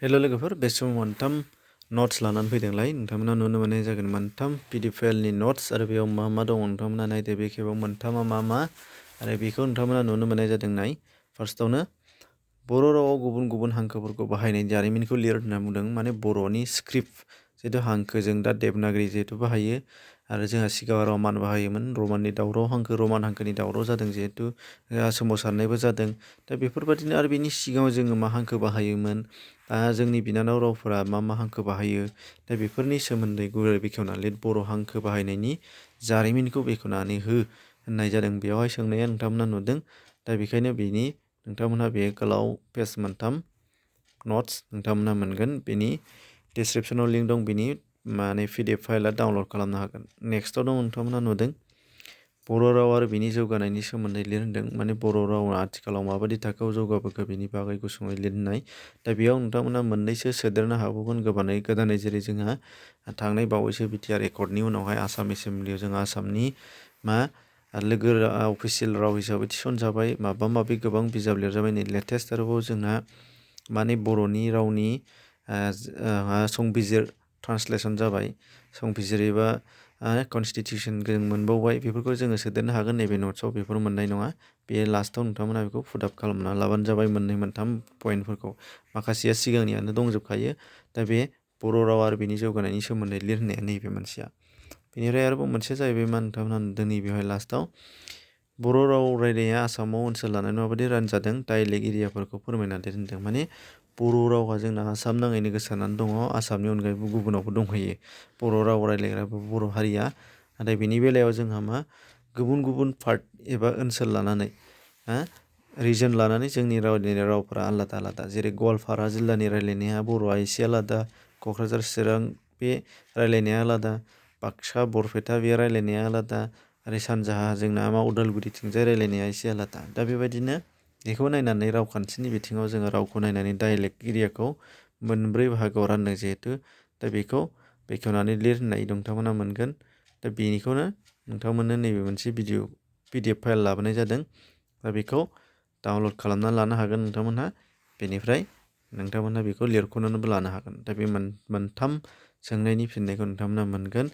हेल' लोगोफोर बे समाव मोनथाम नट्स लानानै फैदोंलाय नोंथांमोना नुनो मोननाय जागोन मोनथाम पिडि फाइलनि नट्स आरो बेयाव मा मा दङ नोंथांमोना नायदो बे खेबाव मोनथामा मा आरो बेखौ नोंथांमोना नुनो मोननाय जादों नाय फार्स्टआवनो बर' रावाव गुबुन गुबुन हांखोफोरखौ बाहायनायनि जारिमिनखौ लिर होनना बुंदों माने बर'नि स्क्रिप्ट जिहेतु हांखो जों दा देबनागरि जिहेतु बाहायो आरो जोंहा सिगाङाव रमान बाहायोमोन रमाननि दावराव हांखो रमान हांखोनि दावराव जादों जिहेतु सोमावसारनायबो जादों दा बेफोरबायदिनो आरो बेनि सिगाङाव जोङो मा हांखो बाहायोमोन जोंनि बिनानाव रावफोरा मा हांखो बाहायो दा बेफोरनि सोमोन्दै गुवारै बेखेवना लिर बर' हांखो बाहायनायनि जारिमिनखौ बेखेवनानै हो होननाय जादों बेवहाय सोंनाया नोंथांमोना नुदों दा बेखायनो बेनि नोंथांमोनहा बे गोलाव पेज मोनथाम नट्स नोंथांमोना मोनगोन बेनि डिसक्रिपसनाव लिंक दं बेनि माने पिडिएफ फाइलआ डाउनलड खालामनो हागोन नेक्स्टआव दं नोंथांमोना नुदों बर' राव आरो बिनि जौगानायनि सोमोन्दै लिरदों माने बर' रावा आथिखालाव माबायदि थाखोआव जौगाबोखो बेनि बागै गुसुङै लिरनाय दा बेयाव नोंथांमोना मोननैसो सोदेरनो हाबावगोन गोदानै जेरै जोंहा थांनाय बावैसो बिटिआर रेकर्डनि उनावहाय आसाम एसेम्ब्लियाव जों आसामनि लोगो अफिसियेल राव हिसाबै थिसनजाबाय माबि गोबां बिजाब लिरजाबाय नै लेटेस्ट आरोबाव जोंहा माने बर'नि रावनि संबिजिर ट्रान्सलेसन जाबाय संबिजिर एबा कनस्टिटिउसन जों मोनबावबाय बेफोरखौ जोङो सोदेरनो हागोन नैबे नट्सआव बेफोर मोननाय नङा बे लास्टआव नोंथांमोना बेखौ फुटआप खालामना लाबानो जाबाय मोननै मोनथाम पइन्टफोरखौ माखासेया सिगांनियानो दंजोबखायो दा बे बर' राव आरो बेनि जौगानायनि सोमोन्दै लिरनाया नैबे मोनसेया बेनिफ्राय आरोबाव मोनसेया जाहैबाय मा नोंथांमोना नुदों नैबेहाय लास्टआव बर' राव रायलायनाया आसामाव ओनसोल लानानै माबायदि रानजादों डाइलेक्ट एरियाफोरखौ फोरमायना लिरदों माने बर' रावा जोंना आसाम नाङैनो गोसारनानै दङ आसामनि अनगायैबो गुबुनावबो दंहैयो बर' राव रायलायग्राबो बर' हारिया नाथाय बेनि बेलायाव जोंहा मा गुबुन गुबुन पार्ट एबा ओनसोल लानानै रिजन लानानै जोंनि रायलायनाय रावफोरा आलादा आलादा जेरै गवालपारा जिल्लानि रायलायनाया बर'आ एसे आलादा क'क्राझार चिरां बे रायलायनाया आलादा बाक्सा बरपेटा बे रायलायनाया आलादा आरो सानजाहा जोंना उदालगुरिथिंजाय रायलायनाया एसे आलादा दा बेबायदिनो बेखौ नायनानै रावखान्थिनि बिथिङाव जोङो रावखौ नायनानै डाइलेक्ट एरियाखौ मोनब्रै बाहागोआव रानदों जिहेथु दा बेखौ बेखेवनानै लिर होननाय नोंथांमोना मोनगोन दा बेनिखौनो नोंथांमोननो नैबे मोनसे पिडिएफ फाइल लाबोनाय जादों दा बेखौ डाउनलड खालामना लानो हागोन नोंथांमोनहा बेनिफ्राय नोंथांमोनहा बेखौ लिरख'नानैबो लानो हागोन दा बे मोनथाम सोंनायनि फिननायखौ नोंथांमोना मोनगोन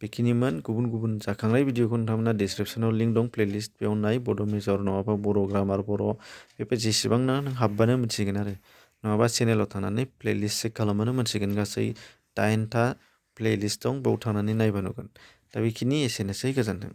बेखिनिमोन गुबुन गुबुन जाखांनाय भिडिअखौ नोंथांमोना डिसक्रिपसनाव लिंक दं प्लेलिस्ट बेयाव नाय बड' मेजर नङाबा बर' ग्रामार बर' बेफोर जेसेबांना नों हाबबानो मोनसिगोन आरो नङाबा चेनेलाव थांनानै प्लेलिस्ट चेक खालामबानो मोनसिगोन गासै 8टा प्लेलिस्ट दं बेयाव थांनानै नायबा नुगोन दा बेखिनि एसेनोसै गोजोन्थों